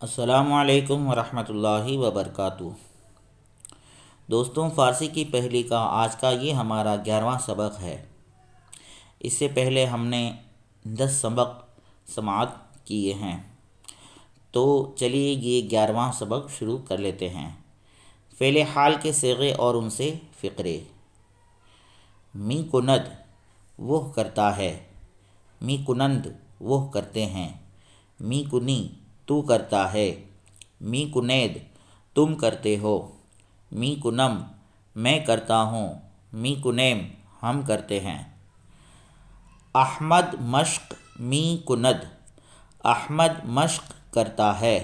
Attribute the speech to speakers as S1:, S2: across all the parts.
S1: السلام علیکم ورحمۃ اللہ وبرکاتہ۔ دوستوں، فارسی کی پہلی کا آج کا یہ ہمارا 11واں سبق ہے۔ اس سے پہلے ہم نے 10 سبق سماعت کیے ہیں، تو چلیے یہ 11واں سبق شروع کر لیتے ہیں۔ فعل حال کے صیغے اور ان سے فقرے۔ می کند وہ کرتا ہے، می کنند وہ کرتے ہیں، می کنی تو کرتا ہے، می کنید تم کرتے ہو، می کنم میں کرتا ہوں، می کنیم ہم کرتے ہیں۔ احمد مشق می کند احمد مشق کرتا ہے،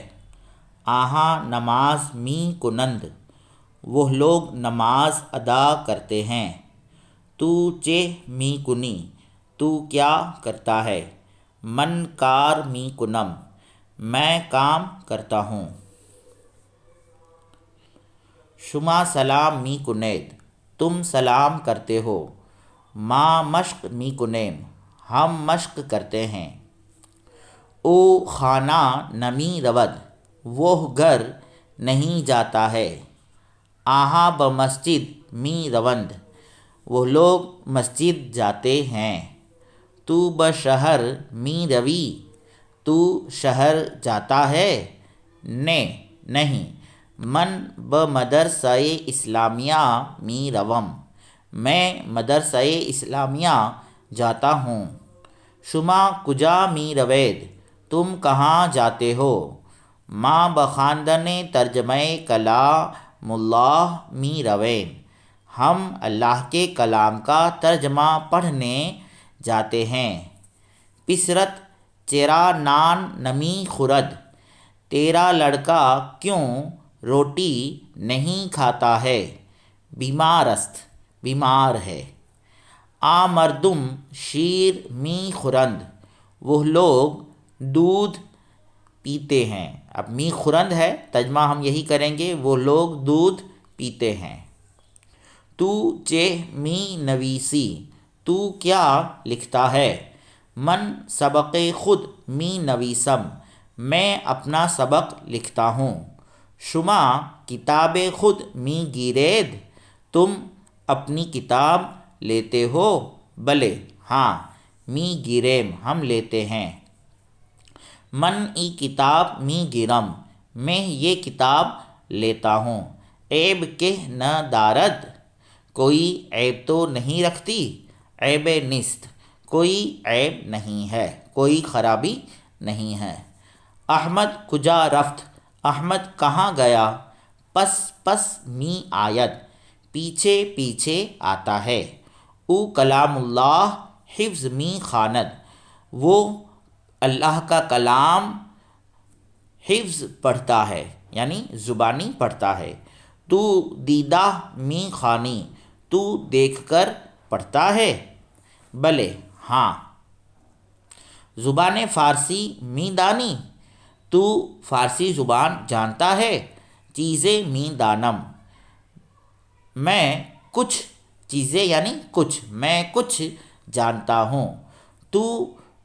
S1: آہاں نماز می کنند وہ لوگ نماز ادا کرتے ہیں، تو چہ می کنی تو کیا کرتا ہے، من کار می کنم میں کام کرتا ہوں۔ شما سلام می کنید تم سلام کرتے ہو، ما مشق می کنیم ہم مشق کرتے ہیں۔ او خانہ نمی رود وہ گھر نہیں جاتا ہے، آہاں بمسجد می روند وہ لوگ مسجد جاتے ہیں، تو بشہر می روی تو شہر جاتا ہے، نے نہیں، من بمدرسہ اسلامیہ می روم میں مدرسہ اسلامیہ جاتا ہوں۔ شما کجا می روید تم کہاں جاتے ہو، ما بخواندن ترجمہ کلام اللہ می رویم ہم اللہ کے کلام کا ترجمہ پڑھنے جاتے ہیں۔ پسرت چرا نان نمی خورد تیرا لڑکا کیوں روٹی نہیں کھاتا ہے، بیمار است بیمار ہے۔ آ مردم شیر می خورند وہ لوگ دودھ پیتے ہیں۔ اب می خورند ہے، ترجمہ ہم یہی کریں گے، وہ لوگ دودھ پیتے ہیں۔ تو چہ می نویسی تو کیا لکھتا ہے، من سبق خود می نویسم میں اپنا سبق لکھتا ہوں۔ شما کتاب خود می گیرید تم اپنی کتاب لیتے ہو، بلے ہاں، می گیریم ہم لیتے ہیں۔ من ای کتاب می گیرم میں یہ کتاب لیتا ہوں۔ عیب کہ نہ دارد کوئی عیب تو نہیں رکھتی، عیب نیست کوئی عیب نہیں ہے، کوئی خرابی نہیں ہے۔ احمد کجا رفت احمد کہاں گیا، پس پس می آید پیچھے پیچھے آتا ہے۔ او کلام اللہ حفظ می خواند وہ اللہ کا کلام حفظ پڑھتا ہے، یعنی زبانی پڑھتا ہے۔ تو دیدہ می خوانی تو دیکھ کر پڑھتا ہے، بلے ہاں۔ زبان فارسی می دانی تو فارسی زبان جانتا ہے، چیزیں می دانم میں کچھ چیزیں یعنی کچھ میں کچھ جانتا ہوں۔ تو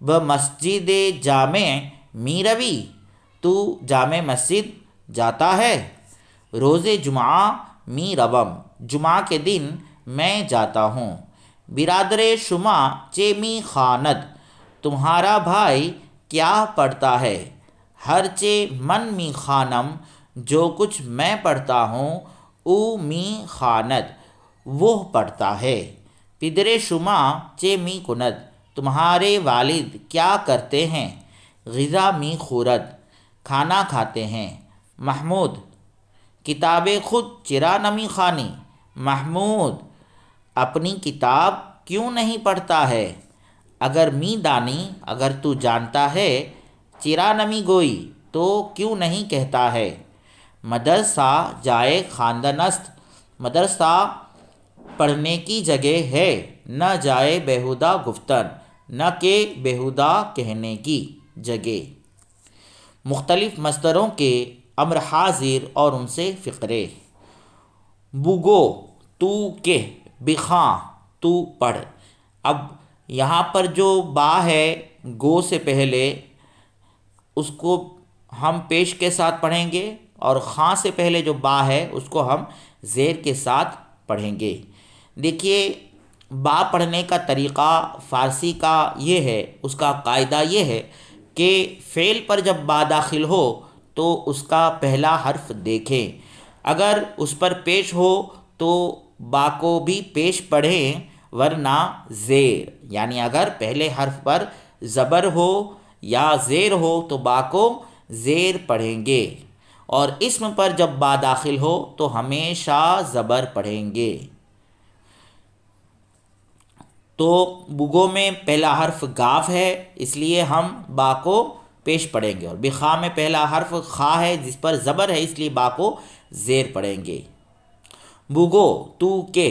S1: بمسجد جامع می روی تو جامع مسجد جاتا ہے، روز جمعہ می روم جمعہ کے دن میں جاتا ہوں۔ برادر شما چہ می خواند تمہارا بھائی کیا پڑھتا ہے، ہر چہ من می خوانم جو کچھ میں پڑھتا ہوں، او می خواند وہ پڑھتا ہے۔ پدر شما چہ می کند تمہارے والد کیا کرتے ہیں، غذا می خورد کھانا کھاتے ہیں۔ محمود کتاب خود چرا نمی خوانی محمود اپنی کتاب کیوں نہیں پڑھتا ہے، اگر می دانی اگر تو جانتا ہے، چرا نمی گوئی تو کیوں نہیں کہتا ہے۔ مدرسہ جائے خواندن است مدرسہ پڑھنے کی جگہ ہے، نہ جائے بیہودہ گفتن نہ کہ بیہودہ کہنے کی جگہ۔ مختلف مصدروں کے امر حاضر اور ان سے فقرے۔ بگو تو کہہ، بخواں تو پڑھ۔ اب یہاں پر جو با ہے گو سے پہلے اس کو ہم پیش کے ساتھ پڑھیں گے، اور خاں سے پہلے جو با ہے اس کو ہم زیر کے ساتھ پڑھیں گے۔ دیکھیے، با پڑھنے کا طریقہ فارسی کا یہ ہے، اس کا قاعدہ یہ ہے کہ فعل پر جب با داخل ہو تو اس کا پہلا حرف دیکھیں، اگر اس پر پیش ہو تو با کو بھی پیش پڑھیں، ورنہ زیر، یعنی اگر پہلے حرف پر زبر ہو یا زیر ہو تو با کو زیر پڑھیں گے، اور اسم پر جب با داخل ہو تو ہمیشہ زبر پڑھیں گے۔ تو بگو میں پہلا حرف گاف ہے، اس لیے ہم با کو پیش پڑھیں گے، اور بخا میں پہلا حرف خا ہے جس پر زبر ہے، اس لیے با کو زیر پڑھیں گے۔ بگو تو کے،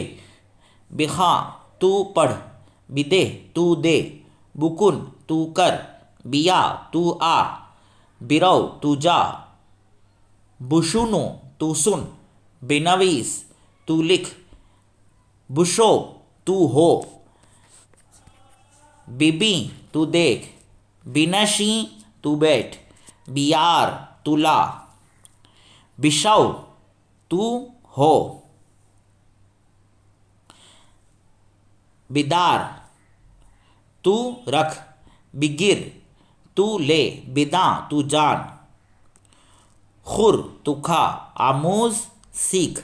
S1: بخا تو پڑھ، بدے تو دے، بکن تو کر، بیا تو آ، برو تو جا، بشونو تو سن، بنویس تو لکھ، بشو تو ہو، ببیں تو دیکھ، بنشیں تو بیٹھ، بیار تو لا، بشو تو ہو، بیدار تو رکھ، بگر تو لے، بداں تو جان، خور تو کھا، آموز سیکھ۔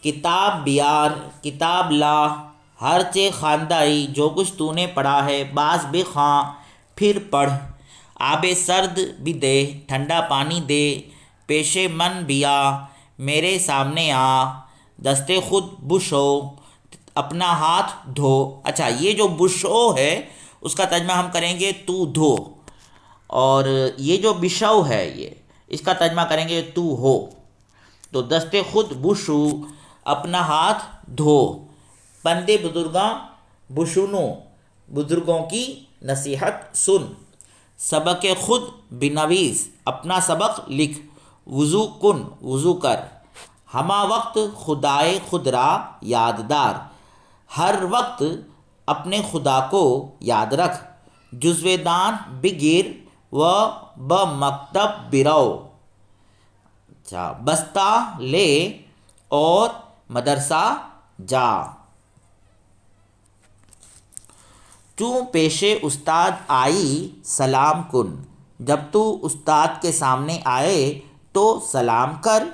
S1: کتاب بیار، کتاب لا، ہر چے خواندائی، جو کچھ تو نے پڑھا ہے، باز بخواں پھر پڑھ، آب سرد بھی دے، ٹھنڈا پانی دے، پیش من بیا، میرے سامنے آ، دست خود بشو، اپنا ہاتھ دھو۔ اچھا، یہ جو بشو ہے اس کا ترجمہ ہم کریں گے تو دھو، اور یہ جو بشو ہے اس کا ترجمہ کریں گے تو ہو۔ تو دست خود بشو، اپنا ہاتھ دھو، پندے بزرگاں بشونو، بزرگوں کی نصیحت سن، سبق خود بنویس، اپنا سبق لکھ، وضو کن، وضو کر، ہما وقت خدائے خود را یاددار، ہر وقت اپنے خدا کو یاد رکھ، جزو دان بگیر و بمکتب برو، اچھا بستہ لے اور مدرسہ جا۔ چوں پیش استاد آئی سلام کن، جب تو استاد کے سامنے آئے تو سلام کر،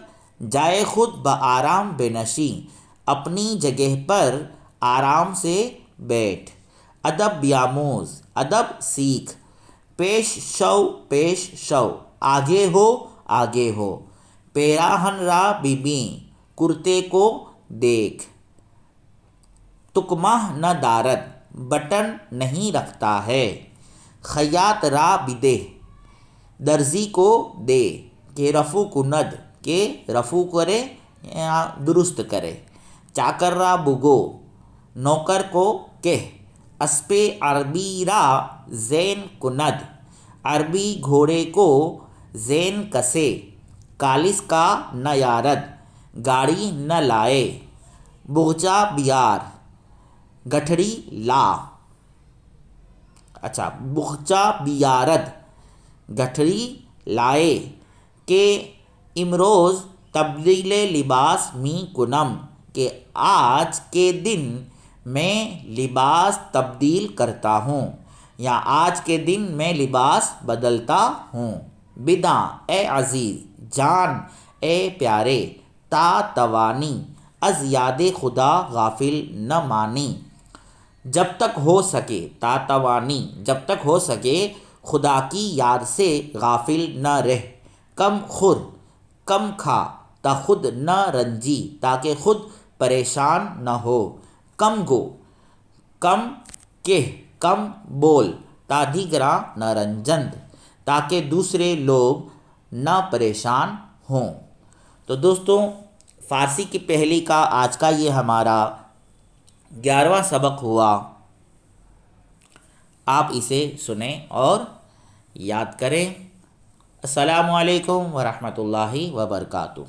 S1: جائے خود بآرام بنشیں، اپنی جگہ پر آرام سے بیٹھ، ادب بیاموز، ادب سیکھ، پیش شو، پیش شو، آگے ہو، آگے ہو، پیراہن را ببیں، کرتے کو دیکھ، تکمہ نہ دارد، بٹن نہیں رکھتا ہے، خیاط را بدے، درزی کو دے، کہ رفو کند، کہ رفو کرے یا درست کرے، چاکر را بگو، نوکر کو کہہ، اسپِ عربی را زین کند، عربی گھوڑے کو زین کسے، کالس کا نہ یارد، گاڑی نہ لائے، بغچہ بیار، گٹھڑی لا، اچھا بغچہ بیارد، گٹھڑی لائے، کہ امروز تبدیل لباس می کنم، کہ آج کے دن میں لباس تبدیل کرتا ہوں، یا آج کے دن میں لباس بدلتا ہوں، بداں اے عزیز، جان اے پیارے، تا توانی، از یاد خدا غافل نہ مانی، جب تک ہو سکے، تا توانی جب تک ہو سکے، خدا کی یاد سے غافل نہ رہ، کم خور کم کھا، تا خود نہ رنجی، تاکہ خود پریشان نہ ہو، کم گو کم کہہ، کم بول، تا دیگراں نہ رنجند، تاکہ دوسرے لوگ نہ پریشان ہوں۔ تو دوستوں، فارسی کی پہلی کا آج کا یہ ہمارا 11واں سبق ہوا، آپ اسے سنیں اور یاد کریں۔ السلام علیکم ورحمۃ اللہ وبرکاتہ۔